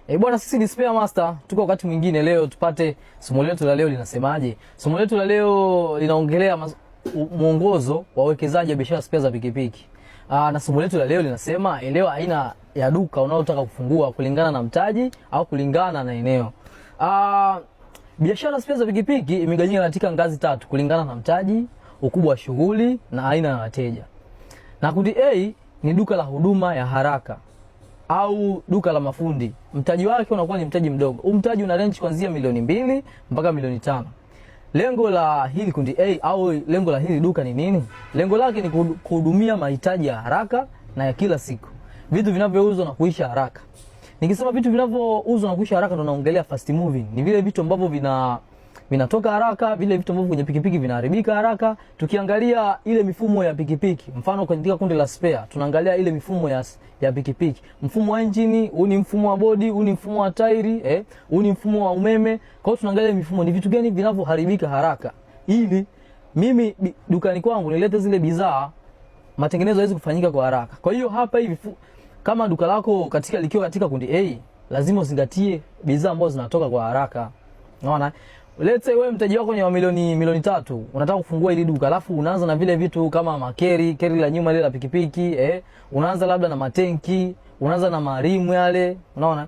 Bwana, sisi ni Spare Master, tuko wakati mwingine. Leo tupate somo letu la leo linasemaje? Somo letu la leo linaongelea mwongozo wa uwekezaji wa biashara spare za pikipiki. Na somo letu la leo linasema elewa aina ya duka unalotaka kufungua kulingana na mtaji au kulingana na eneo. Biashara spare za pikipiki imegawanyika katika ngazi tatu kulingana na mtaji, ukubwa wa shughuli na aina ya wateja. Na kundi A ni duka la huduma ya haraka au duka la mafundi. Mtaji wake unakuwa ni mtaji mdogo. Huu mtaji una range kuanzia milioni 2 mpaka milioni 5. Lengo la hili kundi A au lengo la hili duka ni nini? Lengo lake ni kuhudumia mahitaji ya haraka na ya kila siku. Vitu vinavyouzwa na kuisha haraka. Nikisema vitu vinavyouzwa na kuisha haraka ndo naongelea fast moving. Ni vile vitu ambavyo vinatoka haraka, vile vitu ambavyo kwenye pikipiki vinaharibika haraka. Tukiangalia ile mifumo ya pikipiki, mfano katika kundi la spare, tunaangalia ile mifumo ya pikipiki. Mfumo wa engine, huu ni mfumo wa body, huu ni mfumo wa tairi, huu ni mfumo wa umeme. Kwa hiyo tunaangalia mifumo, ni vitu gani vinavyoharibika haraka, ili mimi dukani kwangu nilete zile bidhaa, matengenezo yaweze kufanyika kwa haraka. Kwa hiyo hapa hivi kama duka lako likiwa katika kundi A, lazima uzingatie bidhaa ambazo zinatoka kwa haraka. Unaona? Let's say wewe mtaji wako ni wa milioni 3, unataka kufungua hili duka, alafu unaanza na vile vitu kama makeri la nyuma ile la pikipiki, unaanza labda na matenki, unaanza na marimu yale, unaona?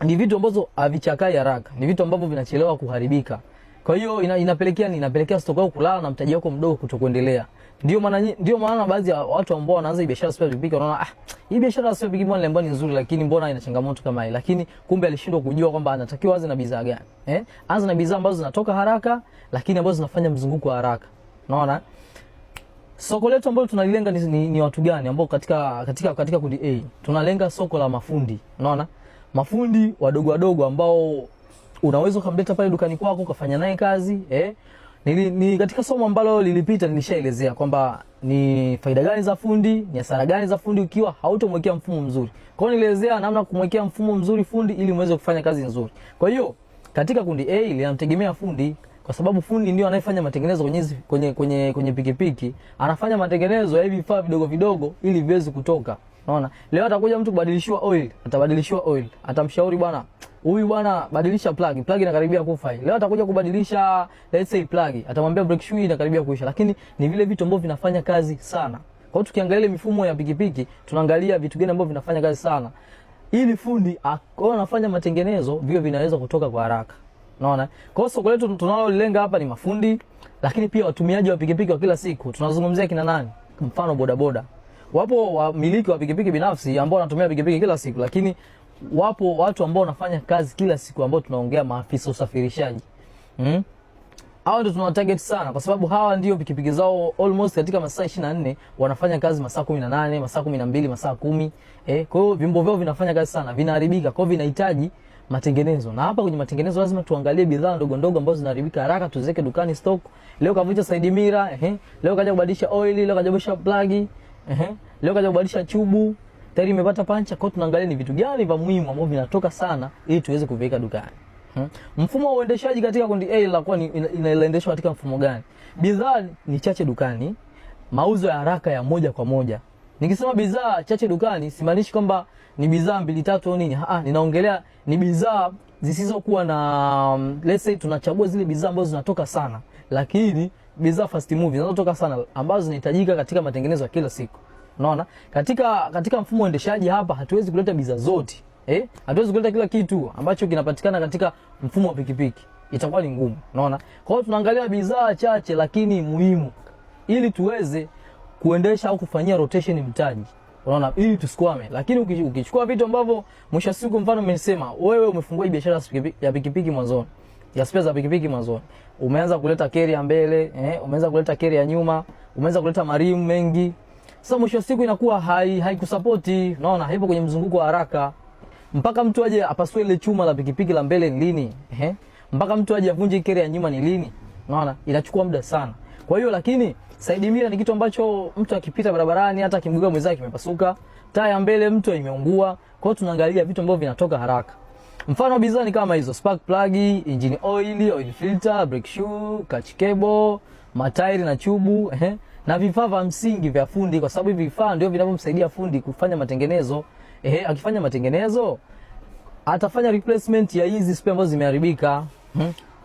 Ni vitu ambazo havichakai haraka, ni vitu ambavyo vinachelewa kuharibika. Kwa hiyo inapelekea stock yako kulala na mtaji wako mdogo kutokuendelea. Ndio maana baadhi ya watu ambao wanaanza biashara spare pikipiki wanaona hii biashara spare pikipiki mbona ni nzuri, lakini mbona ina changamoto kama hii. Lakini kumbe alishindwa kujua kwamba anatakiwa aanze na bidhaa gani. Anza na bidhaa ambazo zinatoka haraka lakini ambazo zinafanya mzunguko wa haraka. Unaona? Soko letu ambalo tunalilenga ni watu gani ambao katika kundi A? Tunalenga soko la mafundi. Unaona? Mafundi wadogo ambao unaweza kumleta pale dukani kwako ukafanya naye kazi, Ni katika somo ambalo lilipita nilishaelezea kwamba ni faida gani za fundi, ni hasara gani za fundi ukiwa hautomwekea mfumo mzuri. Kwa hiyo nilielezea namna kumwekea mfumo mzuri fundi ili muweze kufanya kazi nzuri. Kwa hiyo katika kundi A linamtegemea fundi kwa sababu fundi ndio anayefanya matengenezo kwenye pikipiki. Anafanya matengenezo ya vifaa vidogo ili viweze kutoka. Unaona? Leo atakuja mtu kubadilishiwa oil, atabadilishiwa oil. Atamshauri huyu bwana badilisha plug inakaribia kufa. Leo atakuja kubadilisha let's say plug, atamwambia brake shoe inakaribia kuisha. Lakini ni vile vitu ambavyo vinafanya kazi sana. Kwa hiyo tukiangalia mifumo ya pikipiki, tunaangalia vitu gani ambavyo vinafanya kazi sana, ili fundi anafanya matengenezo vile vinaweza kutoka kwa haraka. Unaona? Kwa hiyo soko letu tunalolenga hapa ni mafundi, lakini pia watumiaji wa pikipiki wa kila siku. Tunazungumzia kina nani? Mfano bodaboda. Wapo wamiliki wa pikipiki binafsi ambao wanatumia pikipiki kila siku, lakini wapo watu ambao wanafanya kazi kila siku ambao tunaongea maafisa usafirishaji. Hao ndio tunawatarget sana kwa sababu hawa ndio pikipiki zao almost katika masaa 24 wanafanya kazi masaa 18, masaa 12, masaa 10. Kwa hiyo vyombo vyao vinafanya kazi sana, vinaharibika, kwa hiyo vinahitaji matengenezo. Na hapa kwenye matengenezo lazima tuangalie bidhaa ndogo ambazo zinaharibika haraka, tuziweke dukani stock. Leo kavunja side mirror, leo kaja kubadilisha oil, leo kaja kubadilisha plug, leo kaja kubadilisha chubu, tayari imepata pancha. Kwa tunaangalia ni vitu gani vya muhimu ambavyo vinatoka sana ili tuweze kuviweka dukani. Mfumo wa uendeshaji katika kundi A inakuwa inaendeshwa katika mfumo gani? Bidhaa ni chache dukani, mauzo ya haraka ya moja kwa moja. Nikisema bidhaa chache dukani simaanishi kwamba ni bidhaa 2 3 au nini. Ninaongelea ni bidhaa zisizokuwa na let's say tunachagua zile bidhaa ambazo zinatoka sana, lakini bidhaa fast moving zinatoka sana ambazo zinahitajika katika matengenezo ya kila siku. Unaona? Katika mfumo wa uendeshaji hapa hatuwezi kuleta bidhaa zote. Hatuwezi kuleta kila kitu ambacho kinapatikana katika mfumo wa pikipiki. Itakuwa ni ngumu. Unaona? Kwa hiyo tunaangalia bidhaa chache lakini muhimu ili tuweze kuendesha au kufanyia rotation mtaji. Unaona? Ili tusikwame. Lakini ukichukua vitu ambavyo mwisho siku, mfano nimesema wewe umefungua biashara ya pikipiki mwanzoni, ya spare za pikipiki mwanzoni. Umeanza kuleta keri ya mbele, umeanza kuleta keri ya nyuma, umeanza kuleta marimu mengi. Sasa mwisho siku inakuwa haikusupporti, unaona, haipo kwenye mzunguko wa haraka. Mpaka mtu aje apasue ile chuma la pikipiki la mbele ni lini? Mpaka mtu aje avunje keri ya nyuma ni lini? Unaona, inachukua muda sana. Kwa hiyo lakini side mirror ni kitu ambacho mtu akipita barabarani hata kimgonga mwenzake kimepasuka, taa ya mbele mtu imeungua. Kwa hiyo tunaangalia vitu ambavyo vinatoka haraka. Mfano bidhaa ni kama hizo: spark plug, engine oil filter, brake shoe, clutch cable, matairi na chubu, na vifaa vya msingi vya fundi, kwa sababu hivi vifaa ndio vinavyomsaidia fundi kufanya matengenezo. Akifanya matengenezo atafanya replacement ya hizi spare ambazo zimeharibika.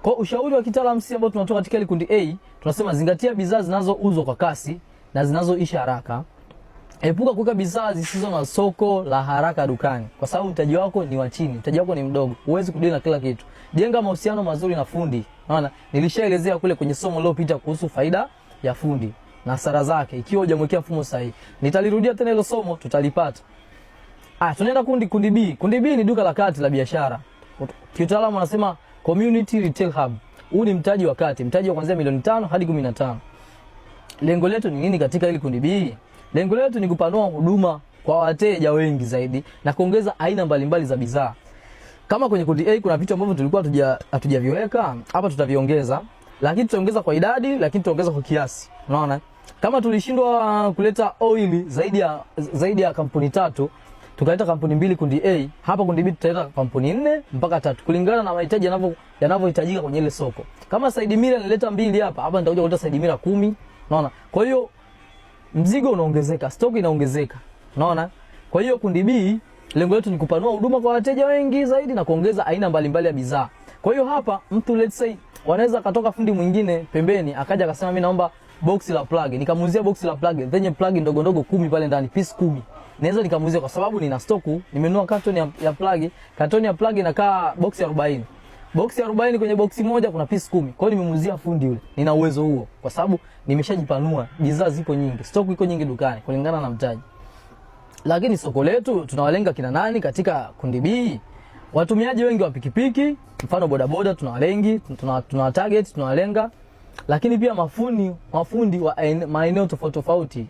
Kwa ushauri wa kitaalamu sisi ambao tunatoka katika ile kundi A, tunasema zingatia bidhaa zinazouzwa kwa kasi na zinazoisha haraka. Epuka kuweka bidhaa zisizo na soko la haraka dukani, kwa sababu mtaji wako ni wa chini, mtaji wako ni mdogo, huwezi kudili na kila kitu. Jenga mahusiano mazuri na fundi. Unaona, nilishaelezea kule kwenye somo lililopita kuhusu faida ya fundi na hasara zake ikiwa hujamwekea mfumo sahihi. Nitalirudia tena hilo somo, tutalipata. Tunaenda kundi B. Kundi B ni duka la kati la biashara. Kitaalamu wanasema community retail hub. Huu ni mtaji wa kati, mtaji wa kuanzia milioni 5 hadi 15. Lengo letu ni nini katika hili kundi B? Lengo letu ni kupanua huduma kwa wateja wengi zaidi na kuongeza aina mbalimbali za bidhaa. Kama kwenye kundi A kuna vitu ambavyo tulikuwa hatujaviweka, hapa tutaviongeza. Lakini tutaongeza kwa idadi, lakini tutaongeza kwa kiasi. Unaona? Kama tulishindwa kuleta oil zaidi ya kampuni 3, tukaleta kampuni 2 kundi A, hapa kundi B tutaleta kampuni 4 mpaka 3 kulingana na mahitaji yanavyohitajika kwenye ile soko. Kama Side Mirror nileta 2 hapa nitakuja kuleta Side Mirror 10. Unaona? Kwa hiyo mzigo unaongezeka, stock inaongezeka. Unaona? Kwa hiyo kundi B lengo letu ni kupanua huduma kwa wateja wengi zaidi na kuongeza aina mbalimbali ya bidhaa. Kwa hiyo hapa mtu let's say wanaweza katoka fundi mwingine pembeni akaja akasema mimi naomba box la plug. Nikamuuzia box la plug, zenye plug ndogo ndogo 10 pale ndani, piece 10. Naweza nikamuuzia kwa sababu nina stock, nimenunua carton ya plug. Carton ya plug inakaa box 40. Box 40 kwenye box moja kuna piece 10. Kwa hiyo nimemuuzia fundi yule. Nina uwezo huo kwa sababu nimeshajipanua. Bidhaa ziko nyingi, stock iko nyingi dukani kulingana na mtaji. Lakini soko letu tunawalenga kina nani katika kundi B? Watumiaji wengi wa pikipiki, mfano bodaboda tunawalengi, tuna target tunawalenga. Lakini pia mafundi wa maeneo tofauti.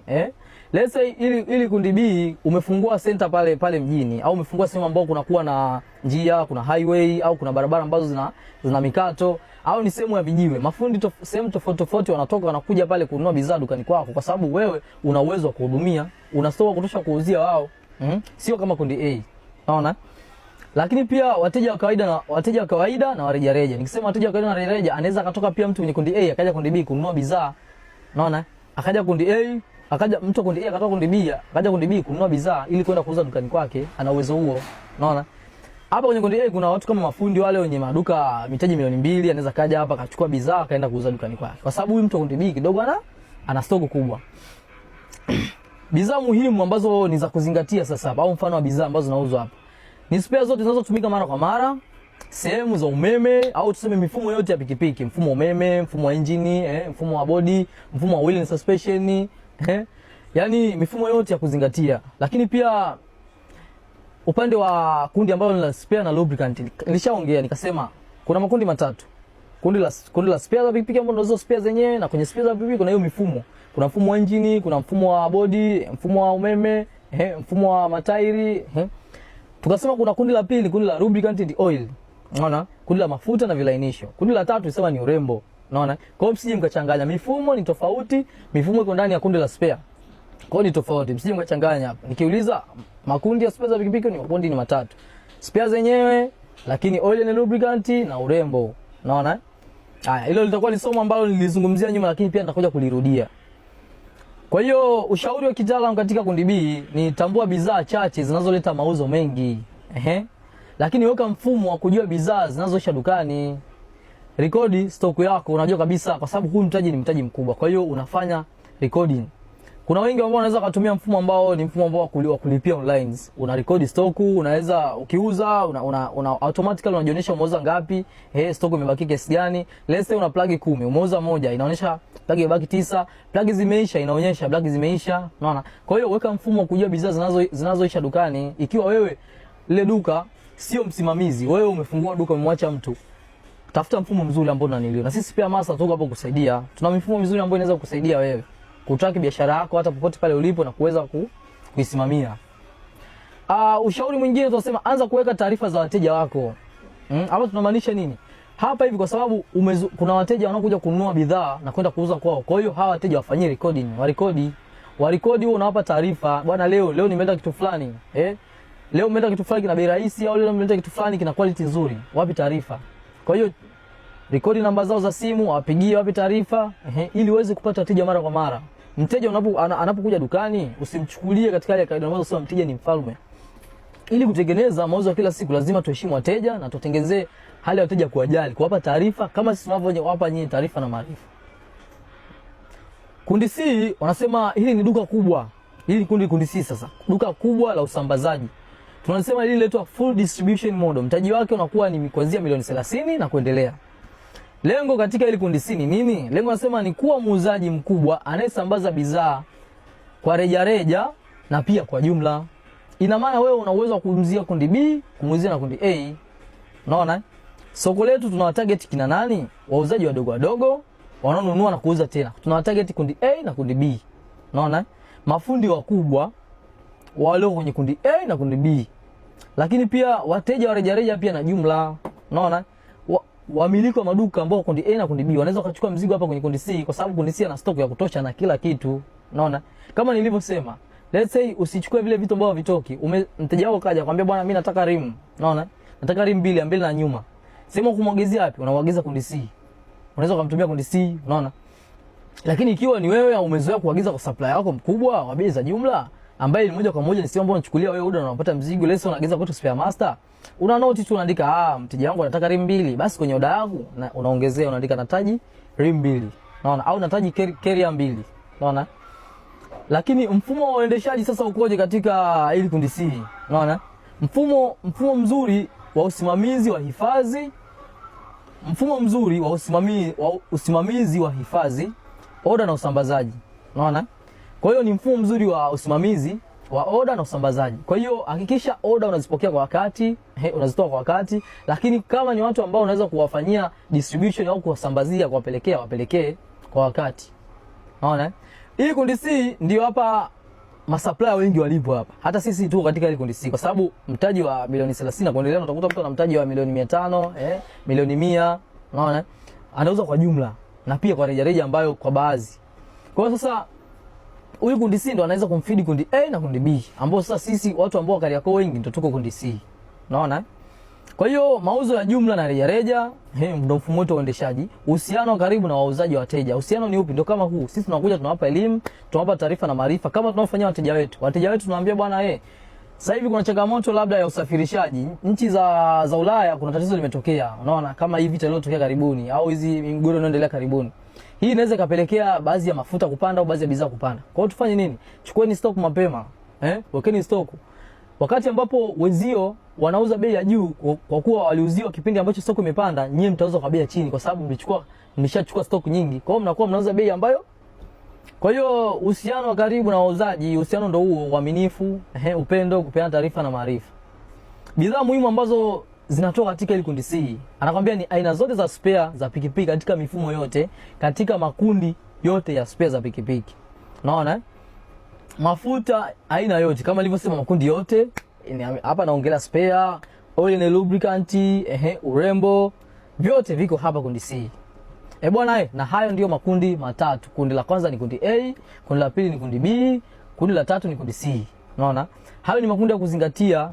Let's say ili kundi B umefungua center pale mjini au umefungua sehemu ambapo kunakuwa na njia, kuna highway au kuna barabara ambazo zina mikato au ni sehemu ya vijiwe. Mafundi sehemu tofauti wanatoka wanakuja pale kununua bidhaa dukani kwako kwa sababu wewe una uwezo wa kuhudumia, una stock kutosha kuuzia wao. Sio kama kundi A. Unaona? Lakini pia wateja wa kawaida na warejareja. Nikisema wateja wa kawaida na warejareja, anaweza akatoka pia mtu kwenye kundi A akaja kundi B kununua bidhaa. Unaona? Akaja kundi A, mtu kundi A akatoka kundi B, akaja kundi B kununua bidhaa ili kwenda kuuza dukani kwake, ana uwezo huo. Unaona? Hapa kwenye kundi A kuna watu kama mafundi wale wenye maduka mitaji milioni 2, anaweza kaja hapa akachukua bidhaa akaenda kuuza dukani kwake. Kwa sababu huyu mtu kundi B kidogo ana stock kubwa. Bidhaa muhimu ambazo ni za kuzingatia sasa hapa au mfano wa bidhaa ambazo zinauzwa hapa. Ni spare zote zinazotumika mara kwa mara, sehemu za umeme au tuseme mifumo yote ya pikipiki, mfumo wa umeme, mfumo wa engine, mfumo wa body, mfumo wa wheel and suspension, yani mifumo yote ya kuzingatia. Lakini pia upande wa kundi ambalo ni la spare na lubricant, nilishaongea nikasema kuna makundi matatu. Kundi la spare za pikipiki ambazo ndizo spare zenyewe, na kwenye spare za pikipiki kuna hiyo mifumo. Kuna mfumo wa engine, kuna mfumo wa body, mfumo wa umeme, mfumo wa matairi, Tukasema kuna kundi la pili, kundi la lubricant and oil. Unaona? Kundi la mafuta na vilainisho. Kundi la tatu tunasema ni urembo. Unaona? Kwa hiyo msije mkachanganya, mifumo ni tofauti, mifumo iko ndani ya kundi la spare. Kwa hiyo ni tofauti, msije mkachanganya hapa. Nikiuliza makundi ya spare za pikipiki ni makundi ni matatu. Spare zenyewe, lakini oil and lubricant na urembo. Unaona? Haya, hilo litakuwa ni somo ambalo nilizungumzia nyuma, lakini pia nitakuja kulirudia. Kwa hiyo ushauri wa kitaalamu katika kundi B ni tambua bidhaa chache zinazoleta mauzo mengi. Lakini weka mfumo wa kujua bidhaa zinazoisha dukani. Rekodi stock yako, unajua kabisa kwa sababu huu mtaji ni mtaji mkubwa. Kwa hiyo unafanya recording. Kuna wengi ambao wanaweza kutumia mfumo ambao ni mfumo ambao wa kulipia online. Una record stock, unaweza ukiuza una automatically unajionyesha umeuza ngapi, stock imebaki kiasi gani. Let's say una plug 10, umeuza moja, inaonyesha plug imebaki 9, plug zimeisha inaonyesha plug zimeisha, unaona? Kwa hiyo weka mfumo wa kujua bidhaa zinazoisha dukani. Ikiwa wewe ile duka sio msimamizi, wewe umefungua duka umemwacha mtu, tafuta mfumo mzuri ambao unaniliona. Na sisi pia Masa tuko hapo kusaidia. Tuna mifumo mizuri ambayo inaweza kukusaidia wewe kutraki biashara yako hata popote pale ulipo na kuweza kuisimamia. Ushauri mwingine tunasema anza kuweka taarifa za wateja wako. Hapa tunamaanisha nini? Hapa hivi kwa sababu kuna wateja wanaokuja kununua bidhaa na kwenda kuuza kwao. Kwa hiyo hawa wateja wafanyie recording, warekodi wewe unawapa taarifa. Bwana leo nimeenda kitu fulani. Leo nimeenda kitu fulani kina bei rahisi, au leo nimeenda kitu fulani kina quality nzuri. Wapi taarifa? Kwa hiyo rekodi namba zao za simu, wapigie, wapi taarifa, ili uweze kupata wateja mara kwa mara. Mteja anapokuja dukani, usimchukulie katika ile kaida ambazo sio mteja ni mfalme. ili kutengeneza mauzo ya kila siku lazima tuheshimu wateja na tutengenezee hali ya wateja kuwajali, kuwapa taarifa kama sisi tunavyowapa nyinyi taarifa na maarifa. Kundi C wanasema hili ni duka kubwa. Hili kundi C sasa. Duka kubwa la usambazaji. Tunasema hili linaitwa full distribution model. Mtaji wake unakuwa ni kuanzia milioni 30 na kuendelea. Lengo katika hili kundi C ni nini? Lengo nasema ni kuwa muuzaji mkubwa anayesambaza bidhaa kwa reja na pia kwa jumla. Ina maana wewe una uwezo wa kuuzia kundi B, kumuuzia na kundi A. Unaona? Soko letu tunawatarget kina nani? Wauzaji wadogo wanaonunua na kuuza tena. Tunawatarget kundi A na kundi B. Unaona? Mafundi wakubwa wale kwenye kundi A na kundi B. Lakini pia wateja wa reja pia na jumla. Unaona? Wamiliki wa maduka ambao kundi A na kundi B wanaweza kuchukua mzigo hapa kwenye kundi C kwa sababu kundi C ana stock ya kutosha na kila kitu. Unaona? Kama nilivyosema, let's say usichukue vile vitu ambavyo vitoki. Mteja wako kaja akwambia bwana mimi nataka rim. Unaona? Nataka rim mbili na nyuma. Sema kumwagizia wapi? Unamwagiza kundi C. Unaweza kumtumia kundi C, unaona? Lakini ikiwa ni wewe umezoea kuagiza kwa supplier wako mkubwa wa bei za jumla ambaye ni moja kwa moja ni sio ambao unachukulia wewe order na unapata mzigo, leo unaagiza kwetu Spare Master. Una note tu unaandika mteja wangu anataka rim 2, basi kwenye order yangu unaongezea unaandika nataji rim 2. Unaona? Au nataji carrier 2. Unaona? Lakini mfumo wa uendeshaji sasa ukoje katika hili kundi C? Unaona? Mfumo mzuri wa usimamizi wa hifadhi, mfumo mzuri wa usimamizi wa hifadhi, oda na usambazaji. Unaona? Kwa hiyo ni mfumo mzuri wa usimamizi wa oda na usambazaji. Kwa hiyo hakikisha oda unazipokea kwa wakati, unazitoa kwa wakati, lakini kama ni watu ambao unaweza kuwafanyia distribution au kuwasambazia wapelekee kwa wakati. Unaona? Hii kundi C ndio hapa masupplier wengi walipo hapa. Hata sisi tu katika ile kundi C kwa sababu mtaji wa milioni 30 kuendelea utakuta mtu ana mtaji wa milioni 500, milioni 100, unaona? Anauza kwa jumla na pia kwa reja ambayo kwa baadhi. Kwa hiyo sasa huyu kundi C ndo anaweza kumfeed kundi A na kundi B, ambao sasa sisi watu ambao Kariakoo wengi ndo tuko kundi C. Unaona? Kwa hiyo mauzo ya jumla na reja ndio mfumo wetu wa uendeshaji. Uhusiano karibu na wauzaji wateja. Uhusiano ni upi? Ndio kama huu. Sisi tunakuja tunawapa elimu, tunawapa taarifa na maarifa kama tunaofanyia wateja wetu. Wateja wetu tunawaambia bwana sasa hivi kuna changamoto labda ya usafirishaji. Nchi za Ulaya kuna tatizo limetokea. Unaona? Kama hivi vita iliyotokea karibuni au hizi migogoro inaendelea karibuni. Hii inaweza kapelekea baadhi ya mafuta kupanda au baadhi ya bidhaa kupanda. Kwa hiyo tufanye nini? Chukueni stock mapema. Wekeni stock. Wakati ambapo wenzio wanauza bei ya juu kwa kuwa waliuziwa kipindi ambacho stock imepanda, nyinyi mtauza kwa bei ya chini kwa sababu mmeshachukua stock nyingi. Kwa hiyo mnakuwa mnauza bei ambayo. Kwa hiyo uhusiano wa karibu na wauzaji, uhusiano ndio huo, uaminifu, upendo, kupeana taarifa na maarifa. Bidhaa muhimu ambazo zinatoka katika ile kundi C. Anakuambia ni aina zote za spare za pikipiki katika mifumo yote, katika makundi yote ya spare za pikipiki. Unaona? Mafuta aina yote kama nilivyosema makundi yote. Hapa naongelea spare, oil and lubricant, urembo, vyote viko hapa kundi C. Bwana na hayo ndio makundi matatu. Kundi la kwanza ni kundi A, kundi la pili ni kundi B, kundi la tatu ni kundi C. Unaona? Hayo ni makundi ya kuzingatia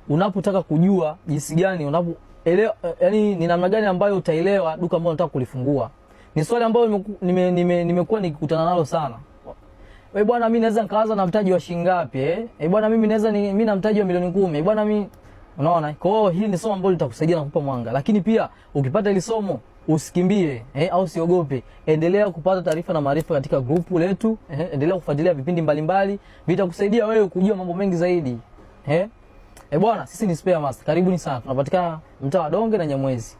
unapotaka kujua jinsi gani unapoelewa, yani ni namna gani ambayo utaelewa duka ambalo unataka kulifungua. Ni swali ambalo nimekuwa nikikutana nalo sana. Wewe bwana mimi naweza nikaanza na mtaji wa shilingi ngapi bwana mimi na mtaji wa milioni 10. Bwana mimi unaona? Kwa hiyo hili ni somo ambalo litakusaidia na kukupa mwanga. Lakini pia ukipata hili somo usikimbie au usiogope. Endelea kupata taarifa na maarifa katika grupu letu. Endelea kufuatilia vipindi mbalimbali, vitakusaidia wewe kujua mambo mengi zaidi. Bwana sisi ni Spare Master. Karibuni sana. Tunapatikana mtaa wa Donge na Nyamwezi.